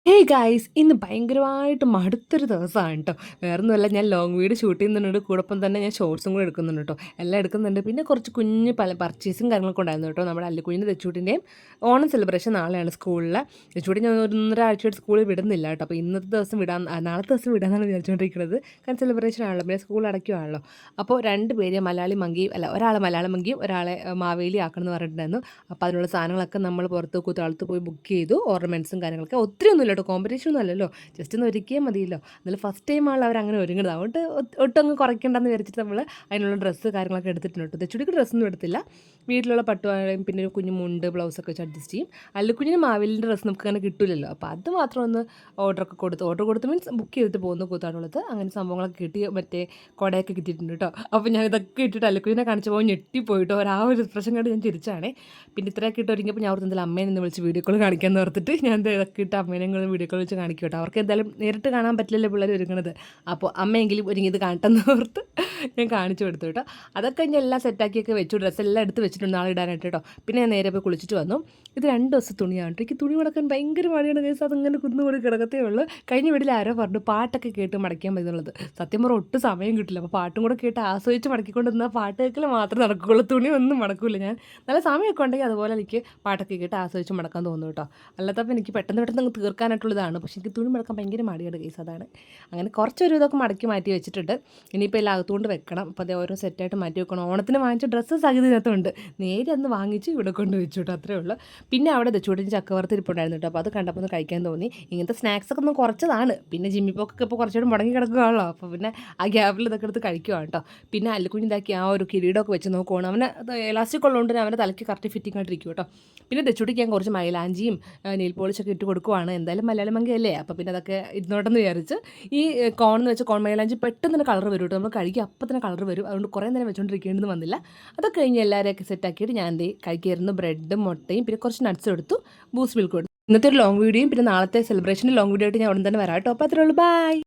Hey guys ഇന്ന് ഭയങ്കരമായിട്ട് മടുത്തൊരു ദിവസമാണ് കേട്ടോ. വേറൊന്നുമല്ല, ഞാൻ ലോങ് വീഡിയോ ഷൂട്ട് ചെയ്യുന്നുണ്ട്, കൂടൊപ്പം തന്നെ ഞാൻ ഷോർട്സും കൂടെ എടുക്കുന്നുണ്ട് കേട്ടോ. എല്ലാം എടുക്കുന്നുണ്ട്. പിന്നെ കുറച്ച് കുഞ്ഞ് പല പർച്ചേസും കാര്യങ്ങളൊക്കെ ഉണ്ടായിരുന്നു കേട്ടോ. നമ്മുടെ അല്ലിക്കുഞ്ഞിൻ്റെ തെച്ചൂട്ടിൻ്റെയും ഓണം സെലിബ്രേഷൻ നാളെയാണ് സ്കൂളിൽ. തെച്ചൂട്ടി ഞാൻ ഒന്നരാഴ്ചയായിട്ട് സ്കൂളിൽ വിടുന്നില്ല കേട്ടോ. അപ്പോൾ ഇന്നത്തെ ദിവസം നാളത്തെ ദിവസം വിടാമെന്നാണ് വിചാരിച്ചുകൊണ്ടിരിക്കുന്നത്. കാരണം സെലിബ്രേഷൻ ആണല്ലോ, പിന്നെ സ്കൂൾ അടയ്ക്കുവാണല്ലോ. അപ്പോൾ രണ്ട് പേര് മലയാളി മങ്കിയും ഒരാളെ മലയാളം മങ്കിയും ഒരാളെ മാവേലി ആക്കണം എന്ന് പറഞ്ഞിട്ടുണ്ടായിരുന്നു. അപ്പോൾ അതിനുള്ള സാധനങ്ങളൊക്കെ നമ്മൾ പുറത്ത് കൂത്താളത്ത് പോയി ബുക്ക് ചെയ്തു. ഓർണമെൻറ്റ്സും കാര്യങ്ങളൊക്കെ ഒത്തിരി ഒന്നുമില്ല കേട്ടോ, കോമ്പറ്റീഷൻ ഒന്നും അല്ലല്ലോ, ജസ്റ്റ് ഒന്ന് ഒരുക്കിയാൽ മതിയല്ലോ. എന്നാലും ഫസ്റ്റ് ടൈമാണ് അവർ അങ്ങനെ ഒരുങ്ങുന്നത്, അതുകൊണ്ട് ഒട്ടും അങ്ങ് കുറയ്ക്കേണ്ടെന്ന് വിചാരിച്ചിട്ട് നമ്മൾ അതിനുള്ള ഡ്രസ്സ് കാര്യങ്ങളൊക്കെ എടുത്തിട്ടുണ്ട് കേട്ടോ. തെച്ചുടിക്ക് ഡ്രസ്സൊന്നും എടുത്തില്ല, വീട്ടിലുള്ള പട്ടുവാഴയും പിന്നെ ഒരു കുഞ്ഞു മുണ്ട് ബ്ലൗസൊക്കെ വെച്ച് അഡ്ജസ്റ്റ് ചെയ്യും. അല്ലുക്കുഞ്ഞിന് മാവേലിൻ്റെ ഡ്രസ്സ് നമുക്ക് അങ്ങനെ കിട്ടില്ലല്ലോ, അപ്പോൾ അത് മാത്രം ഒന്ന് ഓർഡർ കൊടുത്ത് മീൻസ് ബുക്ക് ചെയ്തിട്ട് പോകുന്നു കൂത്താടുള്ളത്. അങ്ങനെ സംഭവങ്ങളൊക്കെ കിട്ടി, മറ്റേ കുടയൊക്കെ കിട്ടിയിട്ടുണ്ട് കേട്ടോ. അപ്പോൾ ഞാൻ ഇതൊക്കെ ഇട്ടിട്ട് അല്ലുക്കുഞ്ഞിനെ കാണിച്ചപ്പോൾ ഞെട്ടിപ്പോയിട്ടോ, ആ ഒരു എക്സ്പ്രഷൻ കണ്ട് ഞാൻ തിരിച്ചാണേ. പിന്നെ ഇത്രയൊക്കെ ഇട്ട് ഒരുങ്ങിയപ്പോൾ ഞാൻ ഓർത്ത് എന്തായാലും അമ്മേനെ വിളിച്ച് വീഡിയോ കോൾ കാണിക്കാമെന്ന് ഓർത്തിട്ട് ഞാൻ ഇതൊക്കെ ഇട്ട് അമ്മേനെ വീഡിയോ കോൾ വെച്ച് കാണിക്കും കേട്ടോ. അവർക്ക് എന്തായാലും നേരിട്ട് കാണാൻ പറ്റില്ലല്ലോ പിള്ളേർ ഒരുങ്ങണത്, അപ്പോൾ അമ്മയെങ്കിലും ഒരുങ്ങിയത് കാണട്ടെന്ന് ഓർത്ത് ഞാൻ കാണിച്ചു കൊടുത്തു കേട്ടോ. അതൊക്കെ ഞാൻ എല്ലാം സെറ്റാക്കിയൊക്കെ വെച്ചു, ഡ്രസ്സെല്ലാം എടുത്ത് വെച്ചിട്ടുണ്ട് നാളെ ഇടാനായിട്ട് കേട്ടോ. പിന്നെ ഞാൻ നേരെ പോയി കുളിച്ചിട്ട് വന്നു. ഇത് 2 ദിവസം തുണിയാണ് കേട്ടോ. എനിക്ക് തുണി മടക്കാൻ ഭയങ്കര മടിയാണ് കേസ്, അതങ്ങനെ കുന്നുകൂടി കിടക്കത്തേ ഉള്ളൂ. കഴിഞ്ഞ വീട്ടിൽ ആരോ പറഞ്ഞു പാട്ടൊക്കെ കേട്ട് മടക്കാൻ പറ്റുന്നുള്ളത്. സത്യം പറഞ്ഞാൽ ഒട്ടും സമയം കിട്ടില്ല, അപ്പോൾ പാട്ടും കൂടെ കേട്ട് ആസ്വദിച്ച് മടക്കിക്കൊണ്ട് നിന്നാൽ പാട്ട് കേൾക്കൽ മാത്രമേ നടക്കുകയുള്ളൂ, തുണി ഒന്നും മടക്കില്ല. ഞാൻ നല്ല സമയമൊക്കെ ഉണ്ടെങ്കിൽ അതുപോലെ എനിക്ക് പാട്ടൊക്കെ കേട്ട് ആസ്വദിച്ച് മടക്കാൻ തോന്നുന്നു കേട്ടോ. അല്ലാത്തപ്പോൾ എനിക്ക് പെട്ടെന്ന് പെട്ടെന്ന് തീർക്കാനായിട്ടുള്ളതാണ്, പക്ഷേ എനിക്ക് തുണി മടക്കാൻ ഭയങ്കര മടിയാണ് കേസ്, അതാണ്. അങ്ങനെ കുറച്ചൊരു ഇതൊക്കെ മടക്കി മാറ്റി വെച്ചിട്ടുണ്ട്. ഇനിയിപ്പോൾ എല്ലാം അകത്തുകൊണ്ട് വെക്കണം. അപ്പോൾ അതേ ഓരോ സെറ്റായിട്ട് മാറ്റി വെക്കണം. ഓണത്തിന് വാങ്ങിച്ച ഡ്രസ്സ് സഹിതത്തിനകത്തുണ്ട്, നേരെ അന്ന് വാങ്ങിച്ച് ഇവിടെ കൊണ്ട് വെച്ചു കേട്ടോ, അത്രേ ഉള്ളൂ. പിന്നെ അവിടെ ചൂടിന് ചക്കവറുത്തിരിപ്പുണ്ടായിരുന്നു കേട്ടോ, അപ്പോൾ അത് കണ്ടപ്പോൾ ഒന്ന് കഴിക്കാൻ തോന്നി. ഇങ്ങനത്തെ സ്നാക്സൊക്കെ ഒന്ന് കുറച്ചതാണ്, പിന്നെ ജിമ്മിപ്പോക്കൊക്കെ ഇപ്പോൾ കുറച്ചുകൂടി മുടങ്ങി കിടക്കുകയാണല്ലോ, അപ്പോൾ പിന്നെ ആ ഗ്യാപ്പിൽ ഇതൊക്കെ എടുത്ത് കഴിക്കുകയാണ് കേട്ടോ. പിന്നെ അല്ലുക്കുഞ്ഞിതാക്കി ആ ഒരു കിരീടമൊക്കെ വെച്ച് നോക്കുവാണ്. അവനെ എലാസ്റ്റിക് ഉള്ളതുകൊണ്ട് അവൻ്റെ തലയ്ക്ക് കറക്റ്റ് ഫിറ്റിംഗ് ആയിട്ടിരിക്കും കേട്ടോ. പിന്നെ തെച്ചുടിക്ക് ഞാൻ കുറച്ച് മൈലാഞ്ചിയും നെയിൽ പോളിഷൊക്കെ ഇട്ട് കൊടുക്കുവാണ്. എന്തായാലും മലയാളം മങ്കയല്ലേ, അപ്പോൾ പിന്നെ അതൊക്കെ ഇരുന്നോട്ടെന്ന് വിചാരിച്ച്. ഈ കോണെന്ന് വെച്ചാൽ കോൺ മൈലാഞ്ചി പെട്ടെന്ന് തന്നെ കളർ വരും കേട്ടോ, നമ്മൾ കഴുകി അപ്പം തന്നെ കളർ വരും, അതുകൊണ്ട് കുറേ നേരം വെച്ചുകൊണ്ടിരിക്കേണ്ടെന്ന് വന്നില്ല. അതൊക്കെ കഴിഞ്ഞ് എല്ലാവരെയൊക്കെ സെറ്റാക്കിയിട്ട് ഞാൻ കഴിക്കായിരുന്നു. ബ്രെഡും മുട്ടയും പിന്നെ കുറച്ച് നട്ട്സും എടുത്തു, ബൂസ്റ്റ് മിൽക്ക് കൊടുത്തു. ഇന്നത്തെ ഒരു ലോങ് വീഡിയോയും പിന്നെ നാളത്തെ സെലിബ്രേഷൻ്റെ ലോങ് വീഡിയോ ആയിട്ട് ഞാൻ ഉടൻ തന്നെ വരാം കേട്ടോ. അപ്പോൾ അത്രേ ഉള്ളൂ, ബൈ.